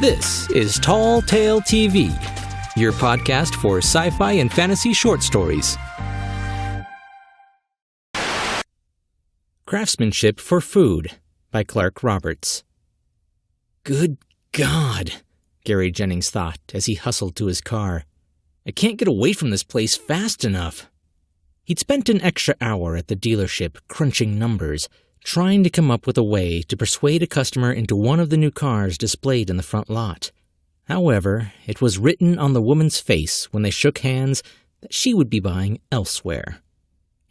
This is Tall Tale TV, your podcast for sci-fi and fantasy short stories. Craftsmanship for Food by Clark Roberts. Good God, Gary Jennings thought as he hustled to his car. I can't get away from this place fast enough. He'd spent an extra hour at the dealership crunching numbers, trying to come up with a way to persuade a customer into one of the new cars displayed in the front lot. However, it was written on the woman's face when they shook hands that she would be buying elsewhere.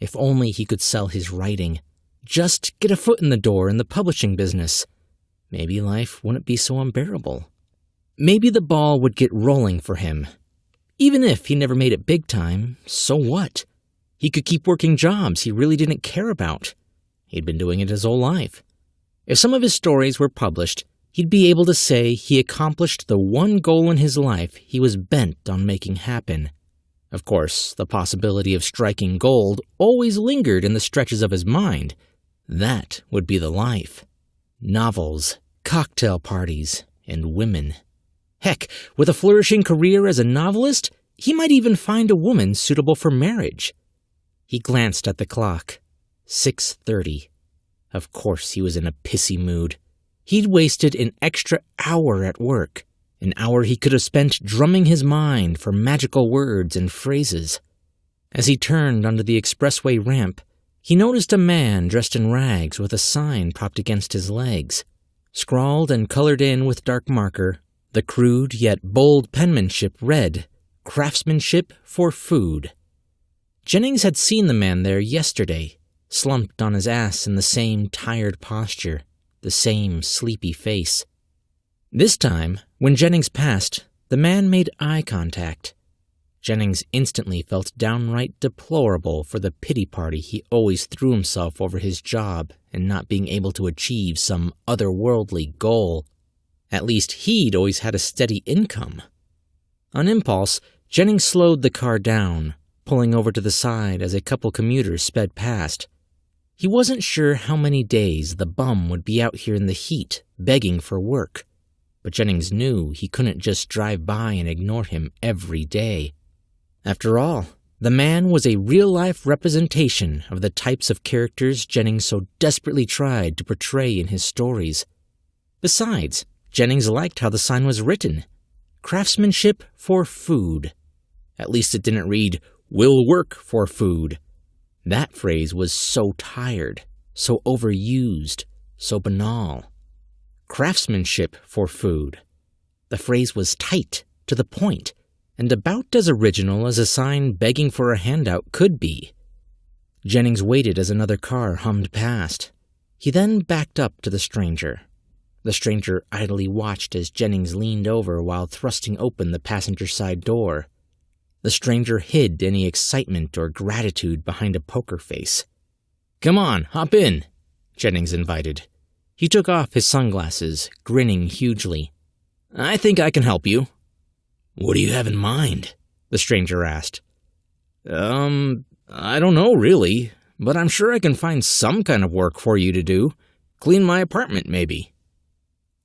If only he could sell his writing. Just get a foot in the door in the publishing business. Maybe life wouldn't be so unbearable. Maybe the ball would get rolling for him. Even if he never made it big time, so what? He could keep working jobs he really didn't care about. He'd been doing it his whole life. If some of his stories were published, he'd be able to say he accomplished the one goal in his life he was bent on making happen. Of course, the possibility of striking gold always lingered in the stretches of his mind. That would be the life. Novels, cocktail parties, and women. Heck, with a flourishing career as a novelist, he might even find a woman suitable for marriage. He glanced at the clock. 6:30. Of course he was in a pissy mood. He'd wasted an extra hour at work, an hour he could have spent drumming his mind for magical words and phrases. As he turned onto the expressway ramp, he noticed a man dressed in rags with a sign propped against his legs. Scrawled and colored in with dark marker, the crude yet bold penmanship read, "Craftsmanship for Food." Jennings had seen the man there yesterday, slumped on his ass in the same tired posture, the same sleepy face. This time, when Jennings passed, the man made eye contact. Jennings instantly felt downright deplorable for the pity party he always threw himself over his job and not being able to achieve some otherworldly goal. At least he'd always had a steady income. On impulse, Jennings slowed the car down, pulling over to the side as a couple commuters sped past. He wasn't sure how many days the bum would be out here in the heat, begging for work. But Jennings knew he couldn't just drive by and ignore him every day. After all, the man was a real-life representation of the types of characters Jennings so desperately tried to portray in his stories. Besides, Jennings liked how the sign was written. Craftsmanship for Food. At least it didn't read, "Will work for food." That phrase was so tired, so overused, so banal. Craftsmanship for Food. The phrase was tight, to the point, and about as original as a sign begging for a handout could be. Jennings waited as another car hummed past. He then backed up to the stranger. The stranger idly watched as Jennings leaned over while thrusting open the passenger side door. The stranger hid any excitement or gratitude behind a poker face. "Come on, hop in," Jennings invited. He took off his sunglasses, grinning hugely. "I think I can help you." "What do you have in mind?" the stranger asked. I don't know really, but I'm sure I can find some kind of work for you to do. Clean my apartment, maybe."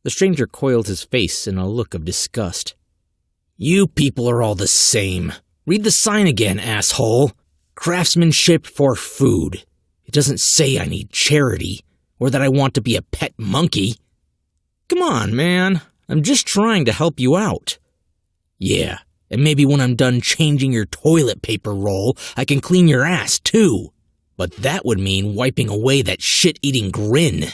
The stranger coiled his face in a look of disgust. "You people are all the same. Read the sign again, asshole. Craftsmanship for Food. It doesn't say I need charity, or that I want to be a pet monkey." "Come on, man. I'm just trying to help you out." "Yeah, and maybe when I'm done changing your toilet paper roll, I can clean your ass, too. But that would mean wiping away that shit-eating grin."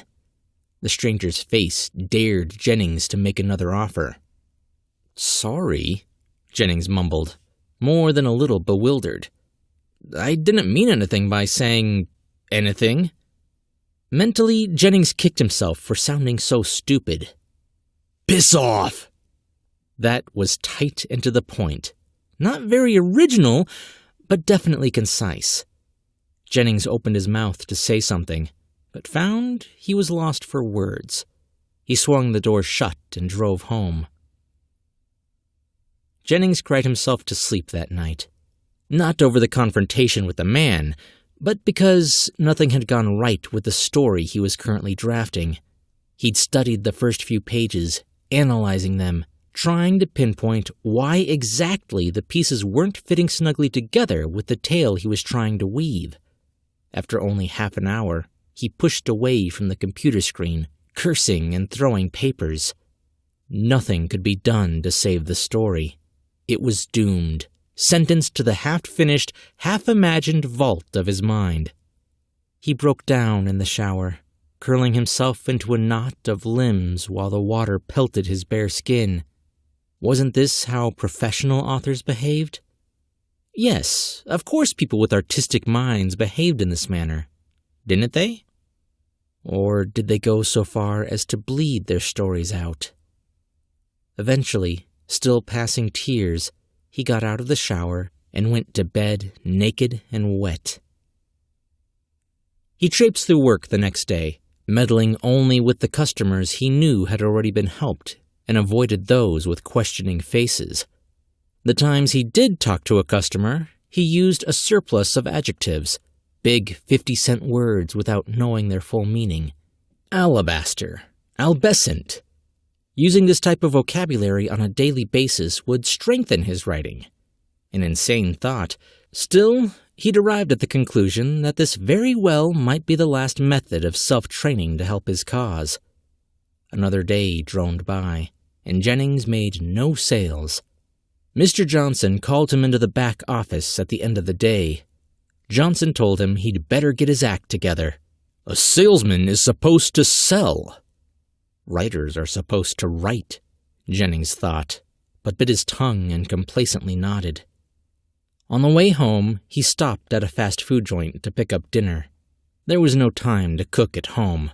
The stranger's face dared Jennings to make another offer. "Sorry," Jennings mumbled, more than a little bewildered. "I didn't mean anything by saying anything." Mentally, Jennings kicked himself for sounding so stupid. "Piss off!" That was tight and to the point. Not very original, but definitely concise. Jennings opened his mouth to say something, but found he was lost for words. He swung the door shut and drove home. Jennings cried himself to sleep that night. Not over the confrontation with the man, but because nothing had gone right with the story he was currently drafting. He'd studied the first few pages, analyzing them, trying to pinpoint why exactly the pieces weren't fitting snugly together with the tale he was trying to weave. After only half an hour, he pushed away from the computer screen, cursing and throwing papers. Nothing could be done to save the story. It was doomed, sentenced to the half-finished, half-imagined vault of his mind. He broke down in the shower, curling himself into a knot of limbs while the water pelted his bare skin. Wasn't this how professional authors behaved? Yes, of course people with artistic minds behaved in this manner. Didn't they? Or did they go so far as to bleed their stories out? Eventually, still passing tears, he got out of the shower and went to bed naked and wet. He traipsed through work the next day, meddling only with the customers he knew had already been helped, and avoided those with questioning faces. The times he did talk to a customer, he used a surplus of adjectives, big 50-cent words without knowing their full meaning. Alabaster, albescent. Using this type of vocabulary on a daily basis would strengthen his writing. An insane thought. Still, he'd arrived at the conclusion that this very well might be the last method of self-training to help his cause. Another day droned by, and Jennings made no sales. Mr. Johnson called him into the back office at the end of the day. Johnson told him he'd better get his act together. A salesman is supposed to sell. Writers are supposed to write, Jennings thought, but bit his tongue and complacently nodded. On the way home, he stopped at a fast food joint to pick up dinner. There was no time to cook at home.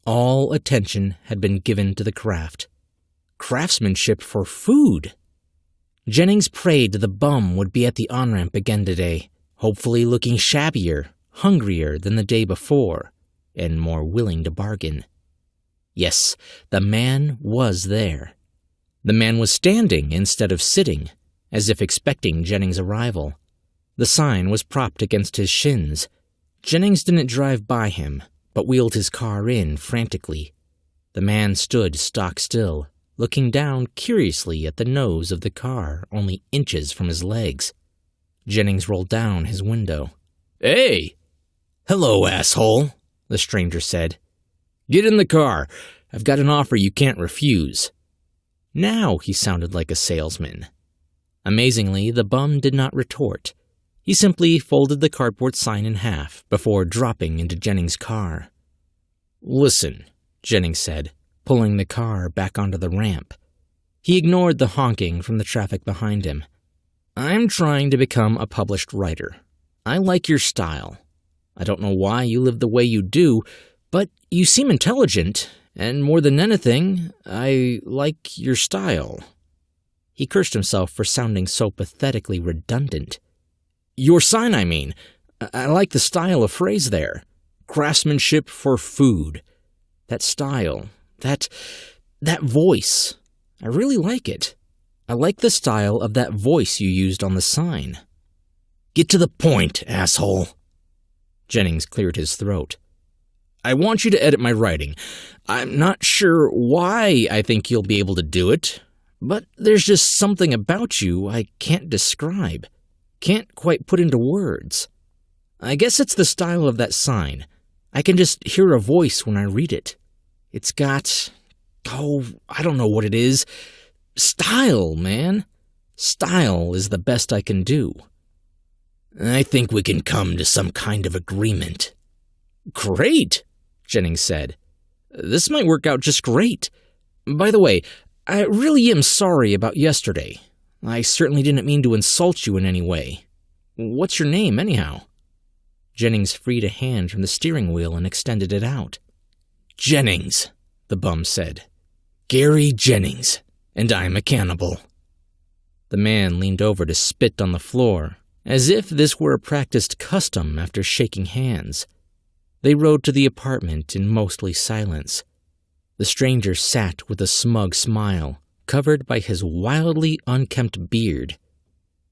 All attention had been given to the craft. Craftsmanship for food. Jennings prayed the bum would be at the on-ramp again today, hopefully looking shabbier, hungrier than the day before, and more willing to bargain. Yes, the man was there. The man was standing instead of sitting, as if expecting Jennings' arrival. The sign was propped against his shins. Jennings didn't drive by him, but wheeled his car in frantically. The man stood stock still, looking down curiously at the nose of the car only inches from his legs. Jennings rolled down his window. "Hey!" "Hello, asshole," the stranger said. "Get in the car. I've got an offer you can't refuse." Now he sounded like a salesman. Amazingly, the bum did not retort. He simply folded the cardboard sign in half before dropping into Jennings' car. "Listen," Jennings said, pulling the car back onto the ramp. He ignored the honking from the traffic behind him. "I'm trying to become a published writer. I like your style. I don't know why you live the way you do, but you seem intelligent, and more than anything, I like your style." He cursed himself for sounding so pathetically redundant. "Your sign, I mean. I like the style of phrase there. Craftsmanship for food. That style. That voice. I really like it. I like the style of that voice you used on the sign." "Get to the point, asshole." Jennings cleared his throat. "I want you to edit my writing. I'm not sure why I think you'll be able to do it, but there's just something about you I can't describe, can't quite put into words. I guess it's the style of that sign. I can just hear a voice when I read it. It's got, I don't know what it is. Style, man. Style is the best I can do." "I think we can come to some kind of agreement." "Great," Jennings said. "This might work out just great. By the way, I really am sorry about yesterday. I certainly didn't mean to insult you in any way. What's your name, anyhow?" Jennings freed a hand from the steering wheel and extended it out. "Jennings," the bum said. "Gary Jennings, and I'm a cannibal." The man leaned over to spit on the floor, as if this were a practiced custom after shaking hands. They rode to the apartment in mostly silence. The stranger sat with a smug smile, covered by his wildly unkempt beard.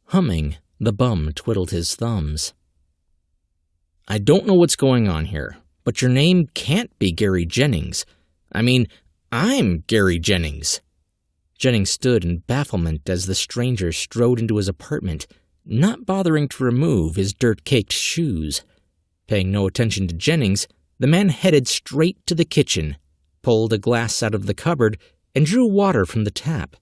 Humming, the bum twiddled his thumbs. "I don't know what's going on here, but your name can't be Gary Jennings. I mean, I'm Gary Jennings. Jennings stood in bafflement as the stranger strode into his apartment, not bothering to remove his dirt-caked shoes. Paying no attention to Jennings, the man headed straight to the kitchen, pulled a glass out of the cupboard, and drew water from the tap.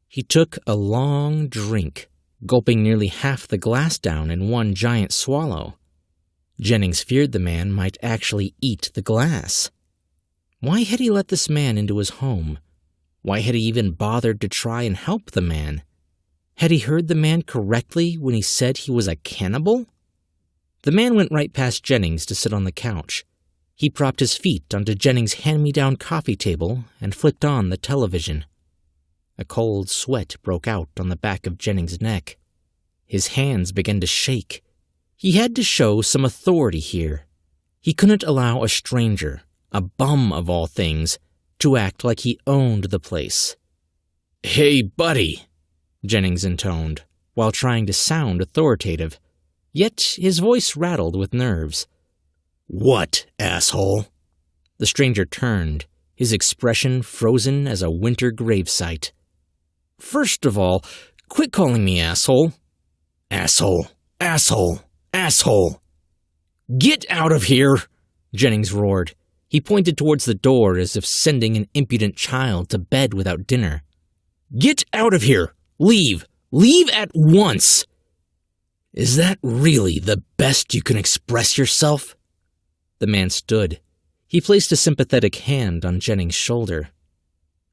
He took a long drink, gulping nearly half the glass down in one giant swallow. Jennings feared the man might actually eat the glass. Why had he let this man into his home? Why had he even bothered to try and help the man? Had he heard the man correctly when he said he was a cannibal? The man went right past Jennings to sit on the couch. He propped his feet onto Jennings' hand-me-down coffee table and flicked on the television. A cold sweat broke out on the back of Jennings' neck. His hands began to shake. He had to show some authority here. He couldn't allow a stranger, a bum of all things, to act like he owned the place. "Hey, buddy," Jennings intoned, while trying to sound authoritative. Yet his voice rattled with nerves. "What, asshole?" The stranger turned, his expression frozen as a winter gravesite. "First of all, quit calling me asshole." "Asshole, asshole, asshole." "Get out of here!" Jennings roared. He pointed towards the door as if sending an impudent child to bed without dinner. "Get out of here! Leave! Leave at once!" "Is that really the best you can express yourself?" The man stood. He placed a sympathetic hand on Jennings' shoulder.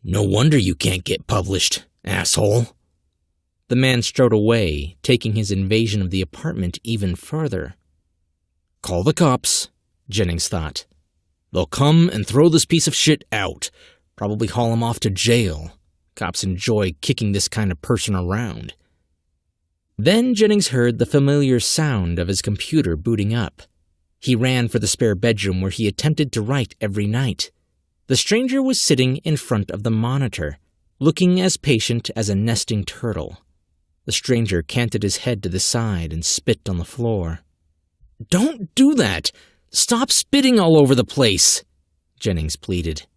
"No wonder you can't get published, asshole." The man strode away, taking his invasion of the apartment even further. "Call the cops," Jennings thought. "They'll come and throw this piece of shit out, probably haul him off to jail. Cops enjoy kicking this kind of person around." Then Jennings heard the familiar sound of his computer booting up. He ran for the spare bedroom where he attempted to write every night. The stranger was sitting in front of the monitor, looking as patient as a nesting turtle. The stranger canted his head to the side and spit on the floor. "Don't do that! Stop spitting all over the place!" Jennings pleaded.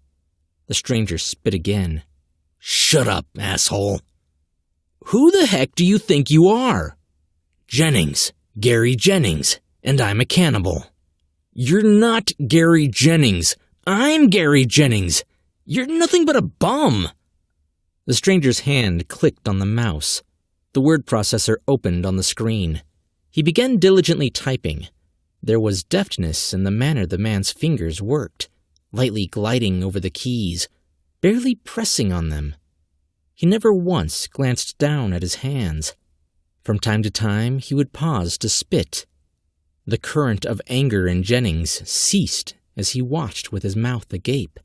The stranger spit again. "Shut up, asshole." "Who the heck do you think you are?" "Jennings, Gary Jennings, and I'm a cannibal." "You're not Gary Jennings. I'm Gary Jennings. You're nothing but a bum." The stranger's hand clicked on the mouse. The word processor opened on the screen. He began diligently typing. There was deftness in the manner the man's fingers worked, lightly gliding over the keys, barely pressing on them. He never once glanced down at his hands. From time to time, he would pause to spit. The current of anger in Jennings ceased as he watched with his mouth agape.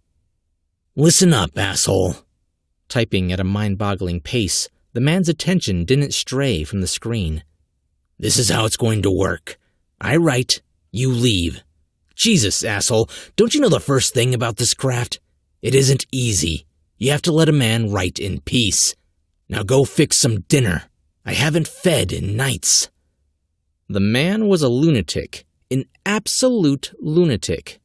"Listen up, asshole." Typing at a mind-boggling pace, the man's attention didn't stray from the screen. "This is how it's going to work. I write, you leave. Jesus, asshole, don't you know the first thing about this craft? It isn't easy. You have to let a man write in peace. Now go fix some dinner. I haven't fed in nights." The man was a lunatic, an absolute lunatic.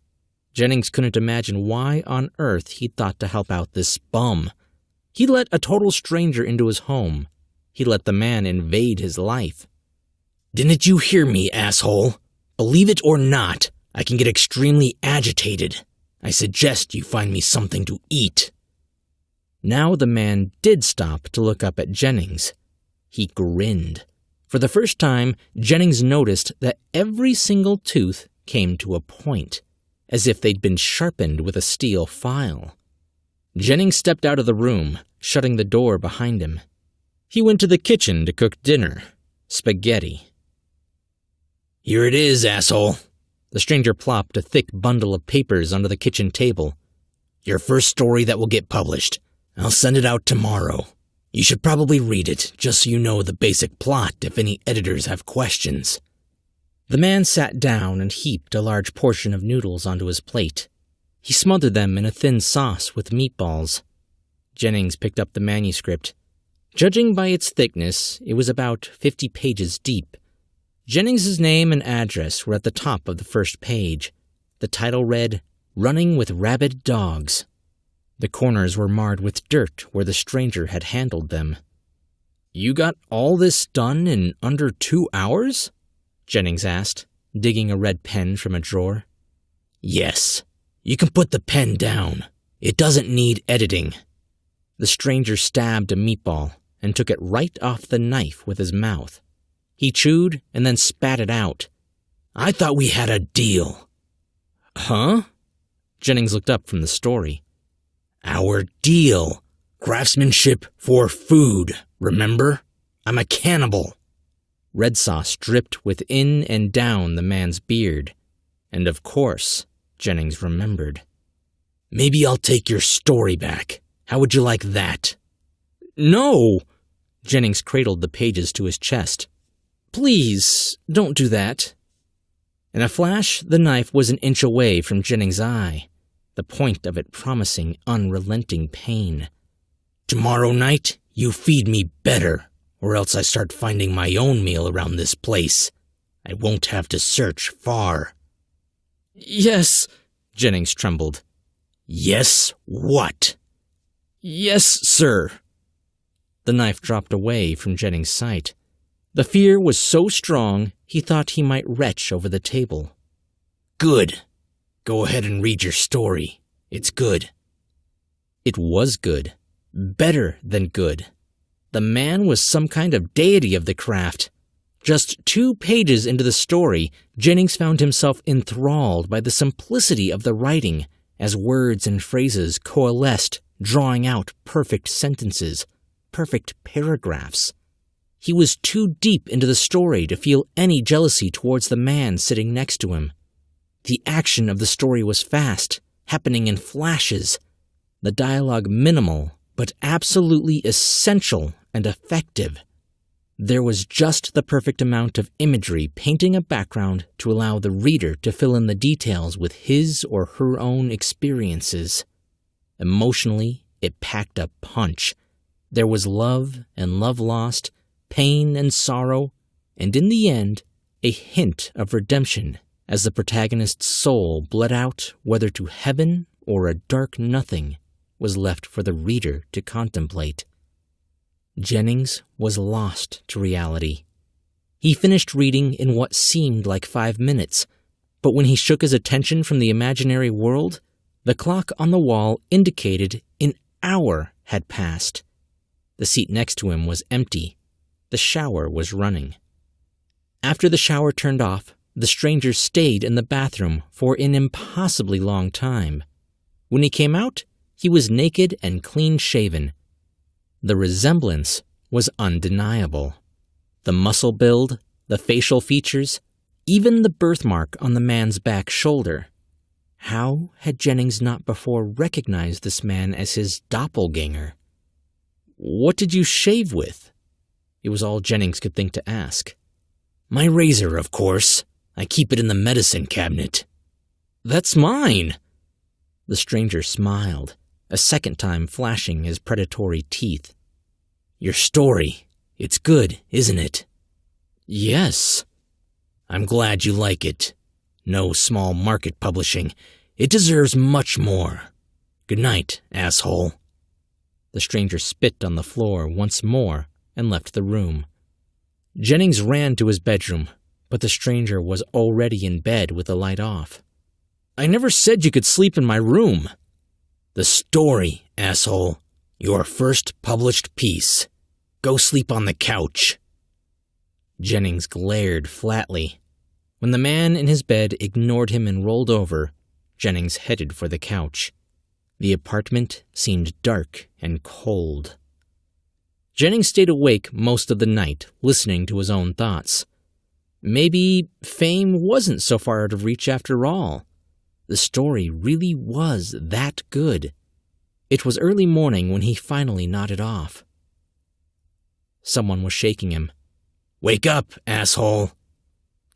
Jennings couldn't imagine why on earth he'd thought to help out this bum. He let a total stranger into his home. He let the man invade his life. "Didn't you hear me, asshole? Believe it or not, I can get extremely agitated. I suggest you find me something to eat." Now the man did stop to look up at Jennings. He grinned. For the first time, Jennings noticed that every single tooth came to a point, as if they'd been sharpened with a steel file. Jennings stepped out of the room, shutting the door behind him. He went to the kitchen to cook dinner. Spaghetti. "Here it is, asshole." The stranger plopped a thick bundle of papers onto the kitchen table. "Your first story that will get published. I'll send it out tomorrow. You should probably read it, just so you know the basic plot if any editors have questions." The man sat down and heaped a large portion of noodles onto his plate. He smothered them in a thin sauce with meatballs. Jennings picked up the manuscript. Judging by its thickness, it was about 50 pages deep. Jennings's name and address were at the top of the first page. The title read, "Running with Rabid Dogs." The corners were marred with dirt where the stranger had handled them. "You got all this done in under 2 hours?" Jennings asked, digging a red pen from a drawer. "Yes. You can put the pen down. It doesn't need editing." The stranger stabbed a meatball and took it right off the knife with his mouth. He chewed and then spat it out. "I thought we had a deal." "Huh?" Jennings looked up from the story. "Our deal. Craftsmanship for food, remember? I'm a cannibal." Red sauce dripped within and down the man's beard. And of course, Jennings remembered. "Maybe I'll take your story back. How would you like that?" "No!" Jennings cradled the pages to his chest. "Please, don't do that." In a flash, the knife was an inch away from Jennings' eye, the point of it promising unrelenting pain. "Tomorrow night, you feed me better, or else I start finding my own meal around this place. I won't have to search far." "Yes," Jennings trembled. "Yes, what?" "Yes, sir." The knife dropped away from Jennings' sight. The fear was so strong, he thought he might retch over the table. "Good. Go ahead and read your story. It's good." It was good. Better than good. The man was some kind of deity of the craft. Just 2 pages into the story, Jennings found himself enthralled by the simplicity of the writing, as words and phrases coalesced, drawing out perfect sentences, perfect paragraphs. He was too deep into the story to feel any jealousy towards the man sitting next to him. The action of the story was fast, happening in flashes. The dialogue minimal, but absolutely essential and effective. There was just the perfect amount of imagery painting a background to allow the reader to fill in the details with his or her own experiences. Emotionally, it packed a punch. There was love and love lost, pain and sorrow, and in the end, a hint of redemption as the protagonist's soul bled out whether to heaven or a dark nothing was left for the reader to contemplate. Jennings was lost to reality. He finished reading in what seemed like 5 minutes, but when he shook his attention from the imaginary world, the clock on the wall indicated an hour had passed. The seat next to him was empty. The shower was running. After the shower turned off, the stranger stayed in the bathroom for an impossibly long time. When he came out, he was naked and clean-shaven. The resemblance was undeniable. The muscle build, the facial features, even the birthmark on the man's back shoulder. How had Jennings not before recognized this man as his doppelganger? "What did you shave with?" It was all Jennings could think to ask. "My razor, of course. I keep it in the medicine cabinet." "That's mine." The stranger smiled, a second time flashing his predatory teeth. "Your story. It's good, isn't it?" "Yes." "I'm glad you like it. No small market publishing. It deserves much more. Good night, asshole." The stranger spit on the floor once more and left the room. Jennings ran to his bedroom, but the stranger was already in bed with the light off. "I never said you could sleep in my room." "The story, asshole. Your first published piece. Go sleep on the couch." Jennings glared flatly. When the man in his bed ignored him and rolled over, Jennings headed for the couch. The apartment seemed dark and cold. Jennings stayed awake most of the night, listening to his own thoughts. Maybe fame wasn't so far out of reach after all. The story really was that good. It was early morning when he finally nodded off. Someone was shaking him. "Wake up, asshole!"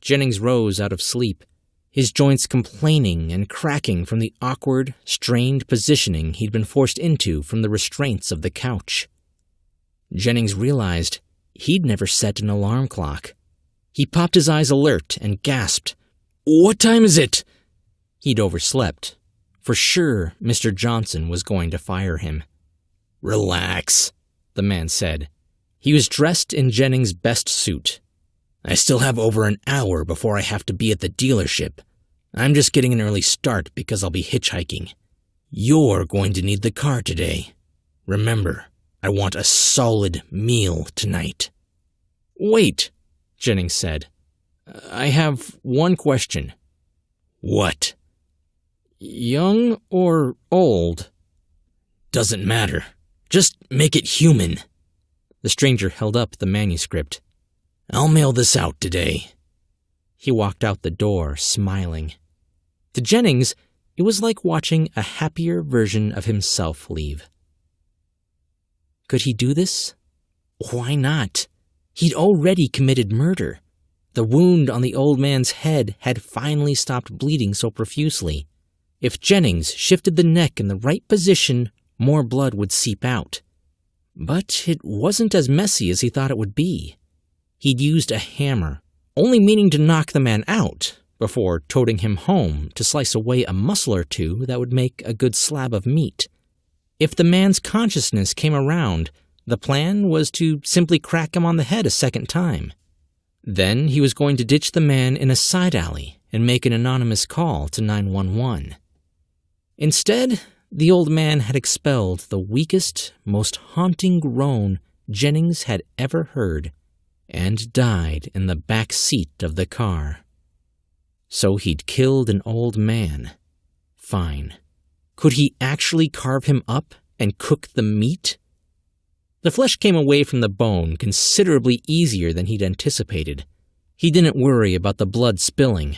Jennings rose out of sleep, his joints complaining and cracking from the awkward, strained positioning he'd been forced into from the restraints of the couch. Jennings realized he'd never set an alarm clock. He popped his eyes alert and gasped. "What time is it?" He'd overslept. for sure Mr. Johnson was going to fire him. "Relax," the man said. He was dressed in Jennings' best suit. "I still have over an hour before I have to be at the dealership. I'm just getting an early start because I'll be hitchhiking. You're going to need the car today. Remember, I want a solid meal tonight." "Wait," Jennings said. "I have one question." "What?" "Young or old?" "Doesn't matter. Just make it human." The stranger held up the manuscript. "I'll mail this out today." He walked out the door, smiling. To Jennings, it was like watching a happier version of himself leave. Could he do this? Why not? He'd already committed murder. The wound on the old man's head had finally stopped bleeding so profusely. If Jennings shifted the neck in the right position, more blood would seep out. But it wasn't as messy as he thought it would be. He'd used a hammer, only meaning to knock the man out, before toting him home to slice away a muscle or two that would make a good slab of meat. If the man's consciousness came around, the plan was to simply crack him on the head a second time. Then he was going to ditch the man in a side alley and make an anonymous call to 911. Instead, the old man had expelled the weakest, most haunting groan Jennings had ever heard, and died in the back seat of the car. So he'd killed an old man. Fine. Could he actually carve him up and cook the meat? The flesh came away from the bone considerably easier than he'd anticipated. He didn't worry about the blood spilling.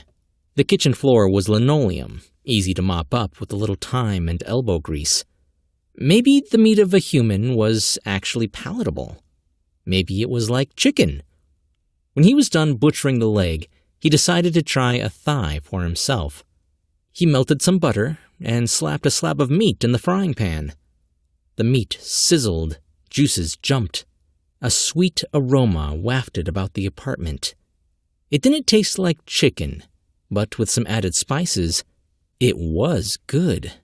The kitchen floor was linoleum, easy to mop up with a little time and elbow grease. Maybe the meat of a human was actually palatable. Maybe it was like chicken. When he was done butchering the leg, he decided to try a thigh for himself. He melted some butter and slapped a slab of meat in the frying pan. The meat sizzled, juices jumped. A sweet aroma wafted about the apartment. It didn't taste like chicken, but with some added spices, it was good.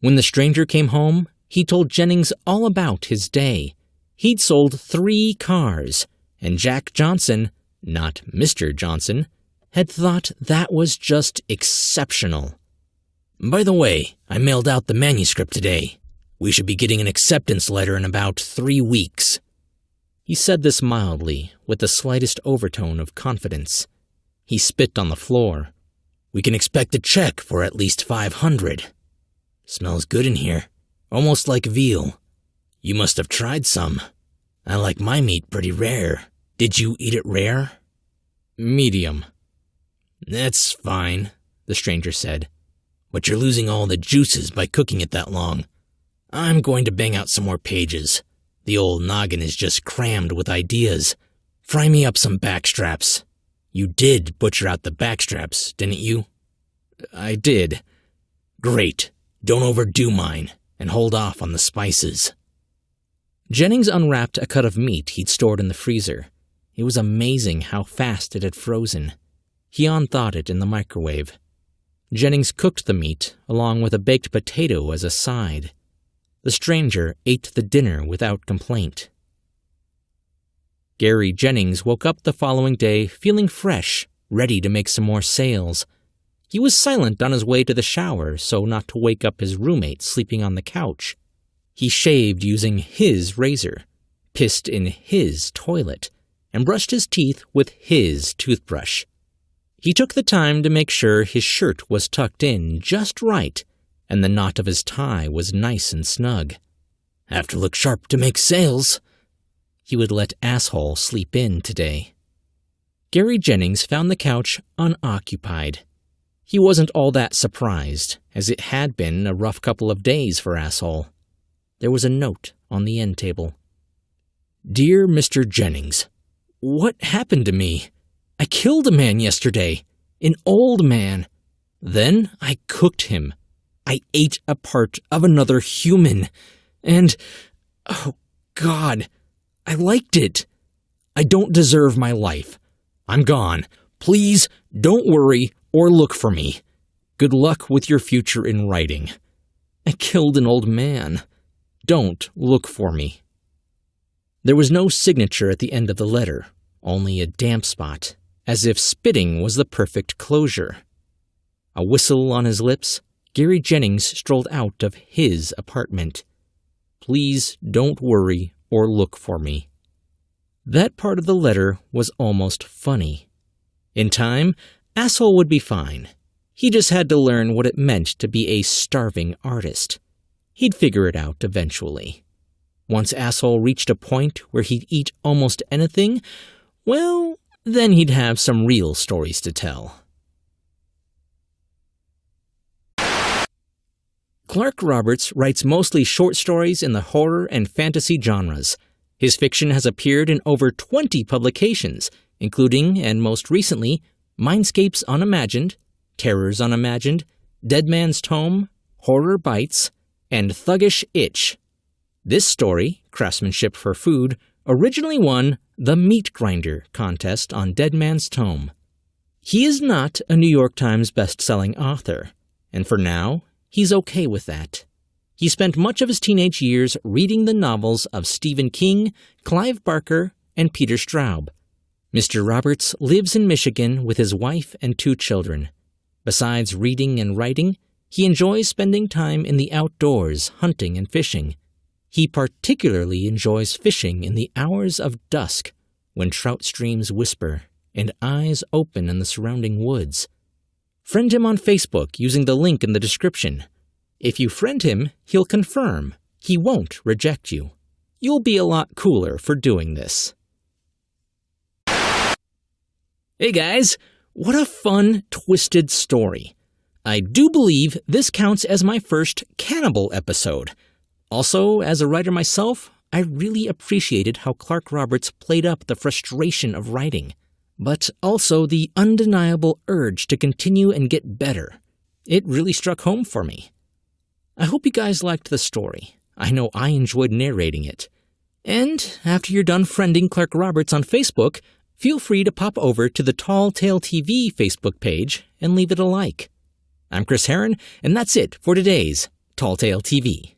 When the stranger came home, he told Jennings all about his day. He'd sold 3 cars, and Jack Johnson, not Mr. Johnson, had thought that was just exceptional. "By the way, I mailed out the manuscript today. We should be getting an acceptance letter in about 3 weeks." He said this mildly, with the slightest overtone of confidence. He spit on the floor. "We can expect a check for at least $500. Smells good in here, almost like veal. You must have tried some. I like my meat pretty rare. Did you eat it rare?" "Medium." "That's fine," the stranger said. "But you're losing all the juices by cooking it that long. I'm going to bang out some more pages. The old noggin is just crammed with ideas. Fry me up some backstraps. You did butcher out the backstraps, didn't you?" "I did." "Great. Don't overdo mine, and hold off on the spices." Jennings unwrapped a cut of meat he'd stored in the freezer. It was amazing how fast it had frozen. He unthawed it in the microwave. Jennings cooked the meat, along with a baked potato as a side. The stranger ate the dinner without complaint. Gary Jennings woke up the following day feeling fresh, ready to make some more sales. He was silent on his way to the shower so not to wake up his roommate sleeping on the couch. He shaved using his razor, pissed in his toilet, and brushed his teeth with his toothbrush. He took the time to make sure his shirt was tucked in just right and the knot of his tie was nice and snug. "Have to look sharp to make sales." He would let Asshole sleep in today. Gary Jennings found the couch unoccupied. He wasn't all that surprised, as it had been a rough couple of days for Asshole. There was a note on the end table. "Dear Mr. Jennings, what happened to me? I killed a man yesterday, an old man. Then I cooked him. I ate a part of another human. And, oh God, I liked it. I don't deserve my life. I'm gone. Please don't worry or look for me. Good luck with your future in writing. I killed an old man. Don't look for me." There was no signature at the end of the letter, only a damp spot, as if spitting was the perfect closure. A whistle on his lips, Gary Jennings strolled out of his apartment. "Please don't worry or look for me." That part of the letter was almost funny. In time, Asshole would be fine. He just had to learn what it meant to be a starving artist. He'd figure it out eventually. Once Asshole reached a point where he'd eat almost anything, well, then he'd have some real stories to tell. Clark Roberts writes mostly short stories in the horror and fantasy genres. His fiction has appeared in over 20 publications, including, and most recently, Mindscapes Unimagined, Terrors Unimagined, Dead Man's Tome, Horror Bites, and Thuggish Itch. This story, Craftsmanship for Food, originally won the Meat Grinder contest on Dead Man's Tome. He is not a New York Times best-selling author, and for now, he's okay with that. He spent much of his teenage years reading the novels of Stephen King, Clive Barker, and Peter Straub. Mr. Roberts lives in Michigan with his wife and 2 children. Besides reading and writing, he enjoys spending time in the outdoors, hunting and fishing. He particularly enjoys fishing in the hours of dusk, when trout streams whisper and eyes open in the surrounding woods. Friend him on Facebook using the link in the description. If you friend him, he'll confirm. He won't reject you. You'll be a lot cooler for doing this. Hey guys, what a fun, twisted story. I do believe this counts as my first cannibal episode. Also, as a writer myself, I really appreciated how Clark Roberts played up the frustration of writing, but also the undeniable urge to continue and get better. It really struck home for me. I hope you guys liked the story. I know I enjoyed narrating it. And after you're done friending Clark Roberts on Facebook, feel free to pop over to the Tall Tale TV Facebook page and leave it a like. I'm Chris Herron, and that's it for today's Tall Tale TV.